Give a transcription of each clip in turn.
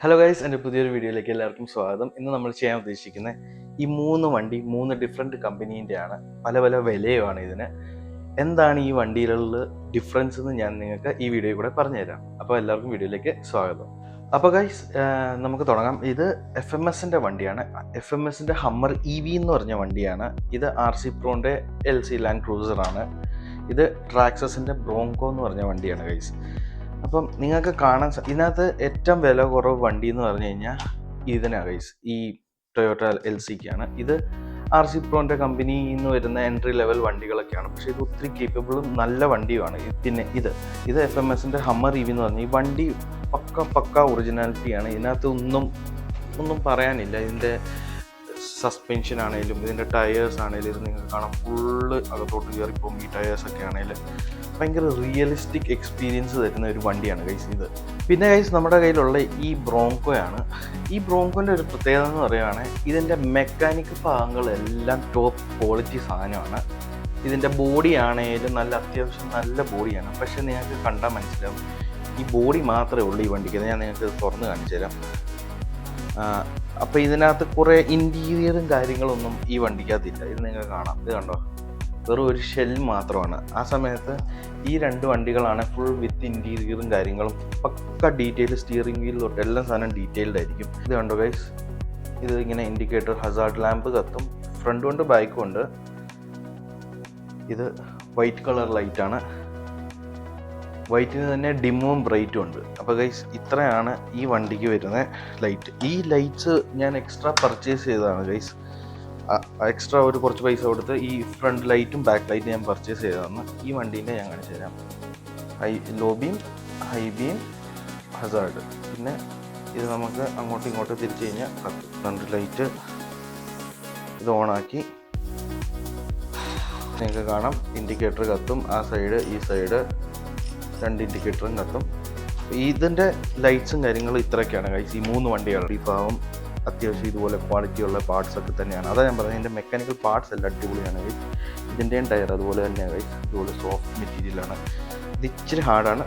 Hello guys, എൻ്റെ പുതിയൊരു വീഡിയോയിലേക്ക് എല്ലാവർക്കും സ്വാഗതം. ഇന്ന് നമ്മൾ ചെയ്യാൻ ഉദ്ദേശിക്കുന്നത് ഈ വണ്ടി മൂന്ന് ഡിഫറെൻറ്റ് കമ്പനീൻ്റെയാണ്. പല പല വിലയുമാണ് ഇതിന്. എന്താണ് ഈ വണ്ടിയിലുള്ള ഡിഫറൻസ് എന്ന് ഞാൻ നിങ്ങൾക്ക് ഈ വീഡിയോയിൽ കൂടെ പറഞ്ഞുതരാം. അപ്പോൾ എല്ലാവർക്കും വീഡിയോയിലേക്ക് സ്വാഗതം. അപ്പോൾ ഗൈസ്, നമുക്ക് തുടങ്ങാം. ഇത് FMSൻ്റെ വണ്ടിയാണ്. FMSൻ്റെ ഹമ്മർ EV എന്ന് പറഞ്ഞ വണ്ടിയാണ്. ഇത് RC Proൻ്റെ LC ലാൻഡ് ക്രൂസറാണ്. ഇത് ട്രാക്സസിൻ്റെ ബ്രോങ്കോ എന്ന് പറഞ്ഞ വണ്ടിയാണ് ഗൈസ്. അപ്പം നിങ്ങൾക്ക് കാണാൻ ഇതിനകത്ത് ഏറ്റവും വില കുറവ് വണ്ടി എന്ന് പറഞ്ഞു കഴിഞ്ഞാൽ ഇതിനാണ് ഗൈസ്, ഈ ടൊയോട്ട LCക്കാണ്. ഇത് RC Proൻ്റെ കമ്പനിയിൽ നിന്ന് വരുന്ന എൻട്രി ലെവൽ വണ്ടികളൊക്കെയാണ്. പക്ഷേ ഇത് ഒത്തിരി കേപ്പബിളും നല്ല വണ്ടിയുമാണ്. പിന്നെ ഇത് FMSൻ്റെ ഹമ്മർ EV എന്ന് പറഞ്ഞാൽ ഈ വണ്ടി പക്ക ഒറിജിനാലിറ്റിയാണ്. ഇതിനകത്ത് ഒന്നും പറയാനില്ല. ഇതിൻ്റെ സസ്പെൻഷൻ ആണെങ്കിലും ഇതിൻ്റെ ടയേഴ്സ് ആണെങ്കിലും ഇത് നിങ്ങൾക്ക് കാണാം, ഫുള്ള് അകത്തോട്ട് കയറിപ്പോകും. ഈ ടയേഴ്സൊക്കെ ആണെങ്കിലും ഭയങ്കര റിയലിസ്റ്റിക് എക്സ്പീരിയൻസ് തരുന്ന ഒരു വണ്ടിയാണ് ഗൈസ് ഇത്. പിന്നെ ഗൈസ്, നമ്മുടെ കയ്യിലുള്ള ഈ ബ്രോങ്കോയാണ്. ഈ ബ്രോങ്കോൻ്റെ ഒരു പ്രത്യേകത എന്ന് പറയുകയാണെങ്കിൽ ഇതിൻ്റെ മെക്കാനിക് ഭാഗങ്ങളെല്ലാം ടോപ്പ് ക്വാളിറ്റി സാധനമാണ്. ഇതിൻ്റെ ബോഡി ആണെങ്കിലും അത്യാവശ്യം നല്ല ബോഡിയാണ്. പക്ഷേ നിങ്ങൾക്ക് കണ്ടാൽ മനസ്സിലാവും, ഈ ബോഡി മാത്രമേ ഉള്ളൂ ഈ വണ്ടിക്ക്. ഞാൻ നിങ്ങൾക്ക് തുറന്ന് കാണിച്ചു തരാം. അപ്പോൾ ഇതിനകത്ത് കുറേ ഇൻറ്റീരിയറും കാര്യങ്ങളൊന്നും ഈ വണ്ടിക്കകത്തില്ല. ഇത് നിങ്ങൾക്ക് കാണാം, ഇത് കണ്ടോ, വെറും ഒരു ഷെൽ മാത്രമാണ്. ആ സമയത്ത് ഈ രണ്ട് വണ്ടികളാണ് ഫുൾ വിത്ത് ഇൻറ്റീരിയറും കാര്യങ്ങളും പക്ക ഡീറ്റെയിൽ. സ്റ്റിയറിംഗ് വീൽ തൊട്ട് എല്ലാം സാധനം ഡീറ്റെയിൽഡ് ആയിരിക്കും. ഇത് കണ്ടോ ഗൈസ്, ഇത് ഇങ്ങനെ ഇൻഡിക്കേറ്റർ, ഹസാർഡ് ലാമ്പ് കത്തും, ഫ്രണ്ട് കൊണ്ട് ബാക്കും ഉണ്ട്. ഇത് വൈറ്റ് കളർ ലൈറ്റാണ്. വൈറ്റിന് തന്നെ ഡിമ്മും ബ്രൈറ്റും ഉണ്ട്. അപ്പോൾ ഗൈസ്, ഇത്രയാണ് ഈ വണ്ടിക്ക് വരുന്ന ലൈറ്റ്. ഈ ലൈറ്റ്സ് ഞാൻ എക്സ്ട്രാ പർച്ചേസ് ചെയ്തതാണ് ഗൈസ്. എക്സ്ട്രാ കുറച്ച് പൈസ കൊടുത്ത് ഈ ഫ്രണ്ട് ലൈറ്റും ബാക്ക് ലൈറ്റും ഞാൻ പർച്ചേസ് ചെയ്തതാണ്. ഈ വണ്ടീൻ്റെ ഞാൻ കാണിച്ചു തരാം. Low beam, high beam, hazard. പിന്നെ ഇത് നമുക്ക് അങ്ങോട്ടും ഇങ്ങോട്ടും തിരിച്ചു കഴിഞ്ഞാൽ കത്തും. ഫ്രണ്ട് ലൈറ്റ് ഇത് ഓണാക്കി നിങ്ങൾക്ക് കാണാം, ഇൻഡിക്കേറ്റർ കത്തും. ആ സൈഡ് ഈ സൈഡ് രണ്ട് ഇൻഡിക്കേറ്ററും കത്തും. ഇതിൻ്റെ ലൈറ്റ്സും കാര്യങ്ങളും ഇത്രയൊക്കെയാണ് ഗൈസ്. ഈ മൂന്ന് വണ്ടികൾ ഈ ഭാഗം അത്യാവശ്യം ഇതുപോലെ ക്വാളിറ്റിയുള്ള പാർട്സ് ഒക്കെ തന്നെയാണ്. അതാണ് ഞാൻ പറഞ്ഞത്, ഇതിൻ്റെ മെക്കാനിക്കൽ പാർട്സ് എല്ലാം അടിപൊളിയാണ് ഗൈസ്. ഇതിൻ്റെയും ടയർ അതുപോലെ തന്നെയാണ് ഗൈസ്. ഇതുപോലെ സോഫ്റ്റ് മെറ്റീരിയലാണ്. ഇത് ഇച്ചിരി ഹാർഡാണ്,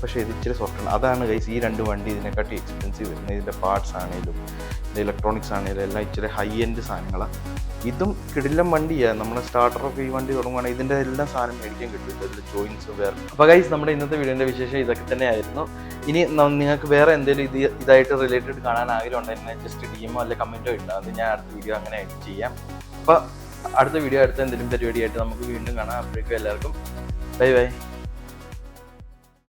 പക്ഷേ ഇത് ഇച്ചിരി സോഫ്റ്റാണ്. അതാണ് ഗൈസ് ഈ രണ്ട് വണ്ടി ഇതിനെക്കാട്ടി എക്സ്പെൻസീവ് വരുന്നത്. ഇതിൻ്റെ പാർട്സ് ആണെങ്കിലും ഇതിൻ്റെ ഇലക്ട്രോണിക്സ് ആണെങ്കിലും എല്ലാം ഇച്ചിരി ഹൈ എൻഡ് സാധനങ്ങളാണ്. ഇതും കിടിലം വണ്ടിയാണ്. നമ്മുടെ സ്റ്റാർട്ടറൊക്കെ ഈ വണ്ടി തുടങ്ങുകയാണെങ്കിൽ ഇതിൻ്റെ എല്ലാ സാധനം മേടിക്കാൻ കിട്ടും. ഇതിൽ ജോയിൻസ് വേറെ. അപ്പോൾ ഗൈസ്, നമ്മുടെ ഇന്നത്തെ വീഡിയോൻ്റെ വിശേഷം ഇതൊക്കെ തന്നെയായിരുന്നു. ഇനി നിങ്ങൾക്ക് വേറെ എന്തെങ്കിലും ഇതായിട്ട് റിലേറ്റഡ് കാണാൻ ആഗ്രഹം ഉണ്ടെങ്കിൽ ജസ്റ്റ് DM അല്ലെ കമൻറ്റോ ഇട്ടാൽ അത് ഞാൻ അടുത്ത വീഡിയോ അങ്ങനെ ആയിട്ട് ചെയ്യാം. അപ്പോൾ അടുത്ത എന്തെങ്കിലും പരിപാടിയായിട്ട് നമുക്ക് വീണ്ടും കാണാം. അപ്പോഴേക്കും എല്ലാവർക്കും ബൈ ബൈ.